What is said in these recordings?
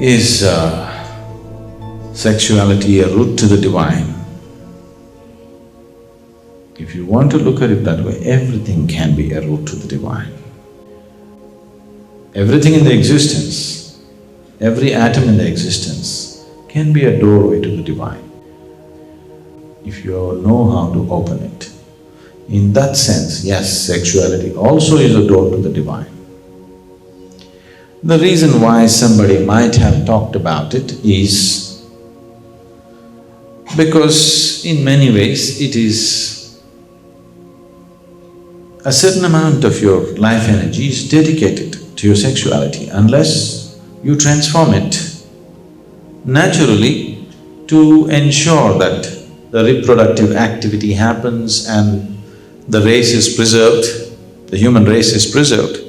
Is sexuality a route to the divine? If you want to look at it that way, everything can be a route to the divine. Everything in the existence, every atom in the existence can be a doorway to the divine, if you know how to open it. In that sense, yes, sexuality also is a door to the divine. The reason why somebody might have talked about it is because in many ways it is a certain amount of your life energy is dedicated to your sexuality. Unless you transform it naturally to ensure that the reproductive activity happens and the race is preserved, the human race is preserved,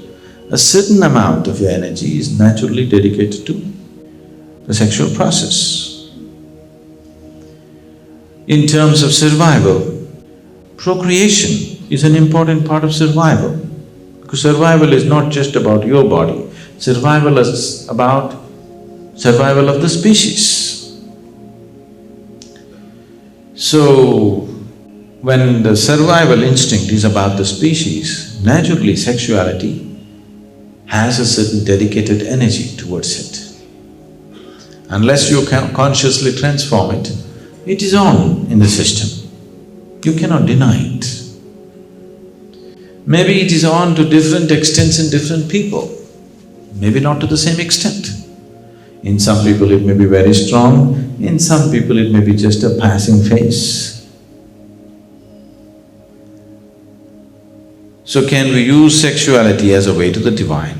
a certain amount of your energy is naturally dedicated to the sexual process. In terms of survival, procreation is an important part of survival, because survival is not just about your body, survival is about survival of the species. So, when the survival instinct is about the species, naturally sexuality has a certain dedicated energy towards it. Unless you can consciously transform it, it is on in the system. You cannot deny it. Maybe it is on to different extents in different people, maybe not to the same extent. In some people it may be very strong, in some people it may be just a passing phase. So can we use sexuality as a way to the divine?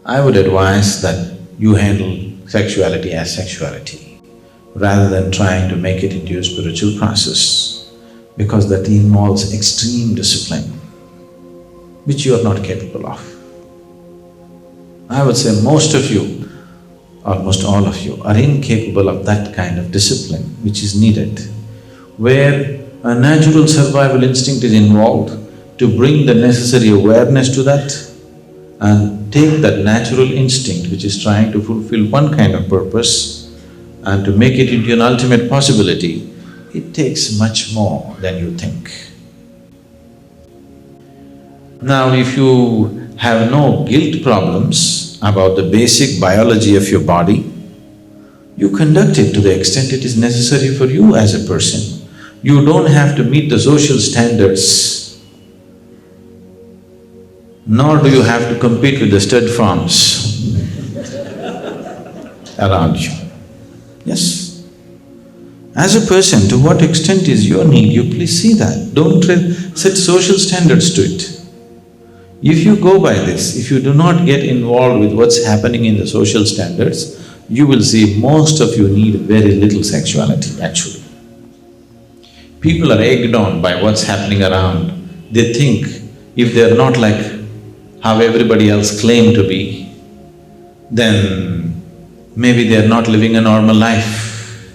I would advise that you handle sexuality as sexuality, rather than trying to make it into a spiritual process, because that involves extreme discipline, which you are not capable of. I would say most of you, almost all of you, are incapable of that kind of discipline which is needed, where a natural survival instinct is involved to bring the necessary awareness to that and take that natural instinct which is trying to fulfill one kind of purpose and to make it into an ultimate possibility. It takes much more than you think. Now, if you have no guilt problems about the basic biology of your body, you conduct it to the extent it is necessary for you as a person. You don't have to meet the social standards, nor do you have to compete with the stud farms around you. Yes. As a person, to what extent is your need, you please see that. Don't set social standards to it. If you go by this, if you do not get involved with what's happening in the social standards, you will see most of you need very little sexuality, actually. People are egged on by what's happening around. They think if they're not like how everybody else claim to be, then maybe they're not living a normal life.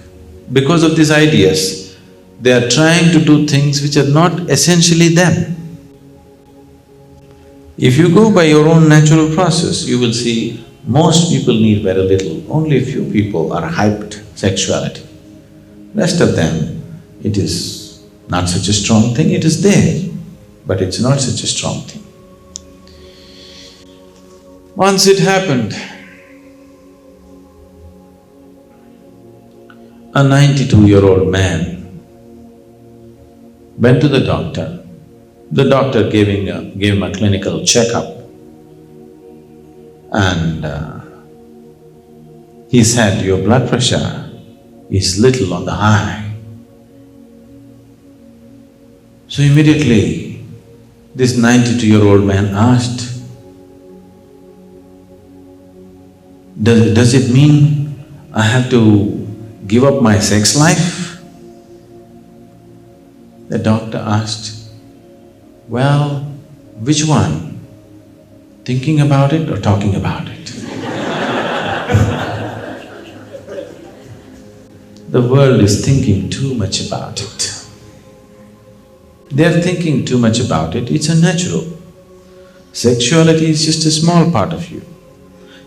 Because of these ideas, they are trying to do things which are not essentially them. If you go by your own natural process, you will see most people need very little, only a few people are hyped sexuality. Rest of them, it is not such a strong thing, it is there, but it's not such a strong thing. Once it happened, a 92-year-old man went to the doctor. The doctor gave him a clinical checkup, and he said, your blood pressure is little on the high. So immediately, this 92-year-old man asked, does it mean I have to give up my sex life? The doctor asked, well, which one? Thinking about it or talking about it? The world is thinking too much about it. They're thinking too much about it, it's unnatural. Sexuality is just a small part of you.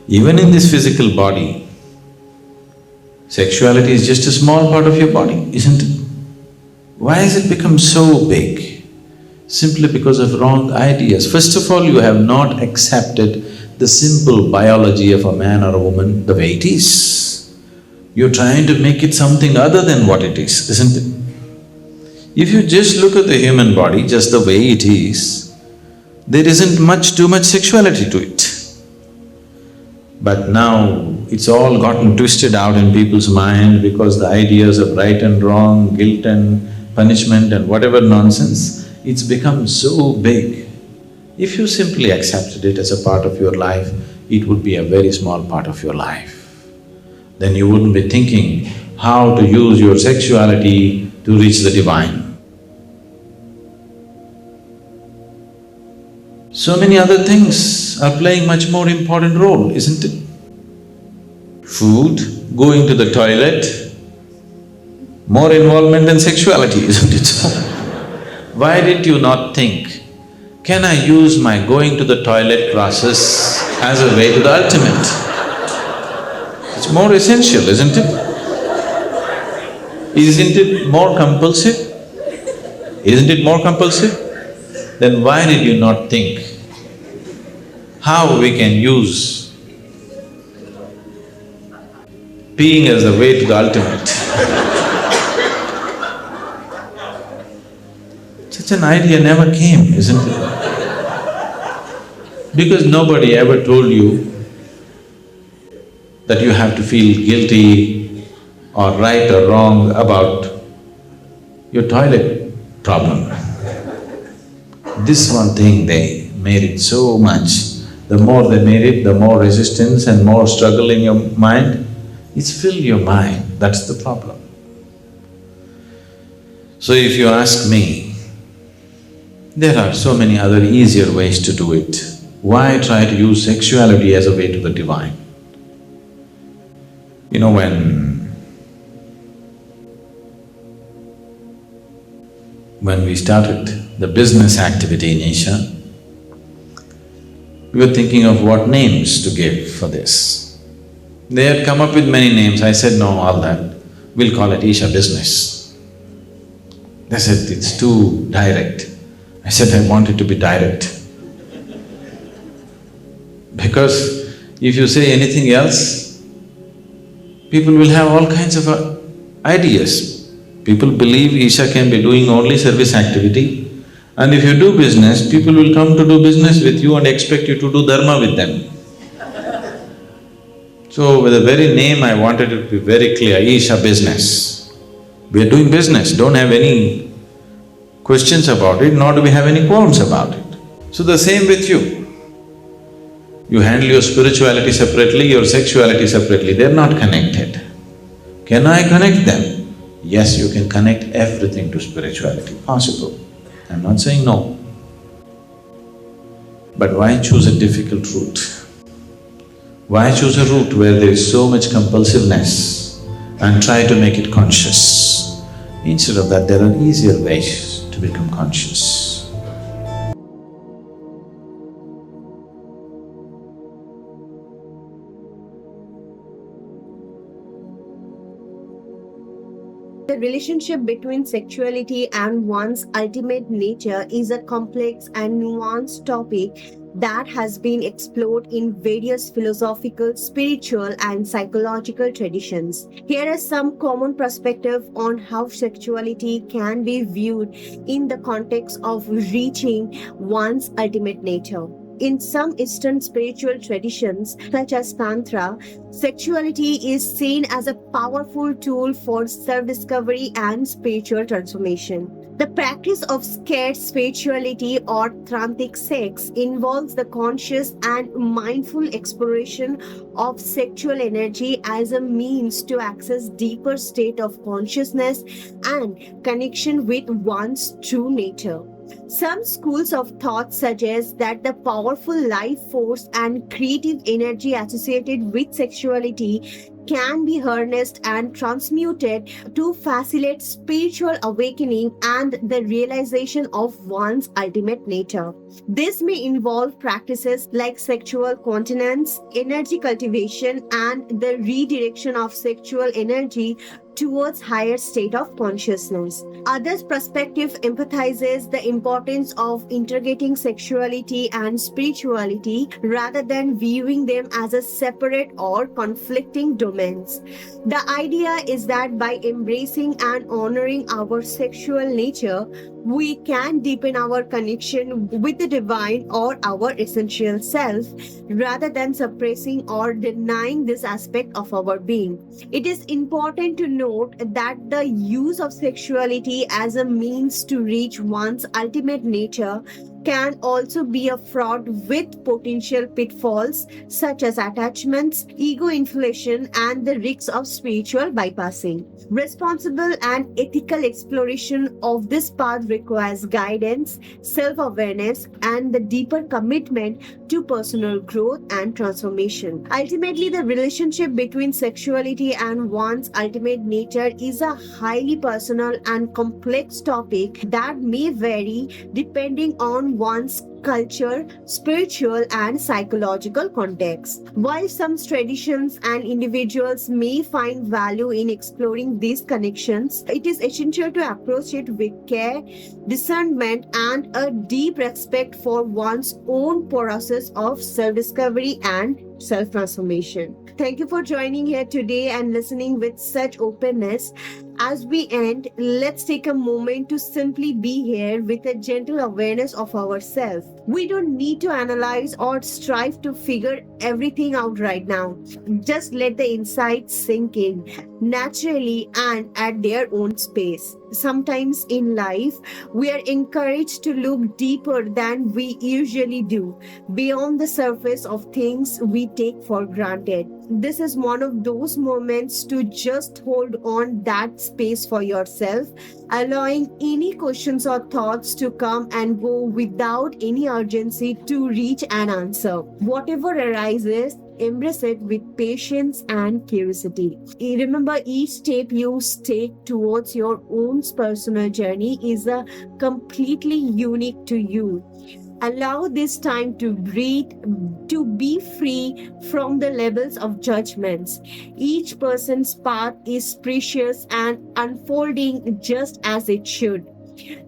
Even in this physical body, sexuality is just a small part of your body, isn't it? Why has it become so big? Simply because of wrong ideas. First of all, you have not accepted the simple biology of a man or a woman the way it is. You're trying to make it something other than what it is, isn't it? If you just look at the human body just the way it is, there isn't too much sexuality to it. But now it's all gotten twisted out in people's mind because the ideas of right and wrong, guilt and punishment and whatever nonsense, it's become so big. If you simply accepted it as a part of your life, it would be a very small part of your life. Then you wouldn't be thinking how to use your sexuality to reach the divine. So many other things are playing much more important role, isn't it? Food, going to the toilet, more involvement than sexuality, isn't it so? Why did you not think, can I use my going to the toilet process as a way to the ultimate? It's more essential, isn't it? Isn't it more compulsive? Isn't it more compulsive? Then why did you not think how we can use peeing as the way to the ultimate? Such an idea never came, isn't it? Because nobody ever told you that you have to feel guilty or right or wrong about your toilet problem. This one thing they made it so much. The more they made it, the more resistance and more struggle in your mind. It's filled your mind, that's the problem. So if you ask me, there are so many other easier ways to do it. Why try to use sexuality as a way to the divine? You know, when we started the business activity in Asia, we were thinking of what names to give for this. They had come up with many names. I said, no, all that, we'll call it Isha Business. They said, it's too direct. I said, I want it to be direct. Because if you say anything else, people will have all kinds of ideas. People believe Isha can be doing only service activity, and if you do business, people will come to do business with you and expect you to do dharma with them. So with the very name I wanted it to be very clear, Isha Business. We are doing business, don't have any questions about it, nor do we have any qualms about it. So the same with you. You handle your spirituality separately, your sexuality separately, they're not connected. Can I connect them? Yes, you can connect everything to spirituality, possible. I'm not saying no. But why choose a difficult route? Why choose a route where there is so much compulsiveness and try to make it conscious? Instead of that, there are easier ways to become conscious. The relationship between sexuality and one's ultimate nature is a complex and nuanced topic that has been explored in various philosophical, spiritual, and psychological traditions. Here are some common perspectives on how sexuality can be viewed in the context of reaching one's ultimate nature. In some Eastern spiritual traditions, such as Tantra, sexuality is seen as a powerful tool for self-discovery and spiritual transformation. The practice of scared spirituality or tantric sex involves the conscious and mindful exploration of sexual energy as a means to access deeper state of consciousness and connection with one's true nature. Some schools of thought suggest that the powerful life force and creative energy associated with sexuality can be harnessed and transmuted to facilitate spiritual awakening and the realization of one's ultimate nature. This may involve practices like sexual continence, energy cultivation, and the redirection of sexual energy towards higher state of consciousness. Others' perspective emphasizes the importance of integrating sexuality and spirituality rather than viewing them as a separate or conflicting domains. The idea is that by embracing and honoring our sexual nature, we can deepen our connection with the divine or our essential self rather than suppressing or denying this aspect of our being. It is important to note that the use of sexuality as a means to reach one's ultimate nature can also be a fraud with potential pitfalls such as attachments, ego inflation, and the risks of spiritual bypassing. Responsible and ethical exploration of this path requires guidance, self awareness, and the deeper commitment to personal growth and transformation. Ultimately, the relationship between sexuality and one's ultimate nature is a highly personal and complex topic that may vary depending on one's culture, spiritual, and psychological context. While some traditions and individuals may find value in exploring these connections, it is essential to approach it with care, discernment, and a deep respect for one's own process of self discovery and self transformation. Thank you for joining here today and listening with such openness. As we end, let's take a moment to simply be here with a gentle awareness of ourselves. We don't need to analyze or strive to figure everything out right now. Just let the insights sink in naturally and at their own space. Sometimes in life, we are encouraged to look deeper than we usually do, beyond the surface of things we take for granted. This is one of those moments to just hold on that space for yourself, allowing any questions or thoughts to come and go without any urgency to reach an answer. Whatever arises, embrace it with patience and curiosity. Remember, each step you take towards your own personal journey is a completely unique to you. Allow this time to breathe, to be free from the levels of judgments. Each person's path is precious and unfolding just as it should.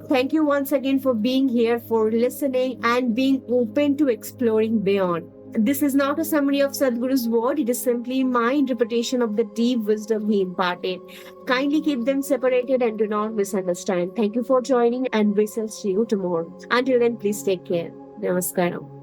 Thank you once again for being here, for listening, and being open to exploring beyond. This is not a summary of Sadhguru's word, it is simply my interpretation of the deep wisdom he imparted. Kindly keep them separated and do not misunderstand. Thank you for joining, and we shall see you tomorrow. Until then, please take care. Namaskaram.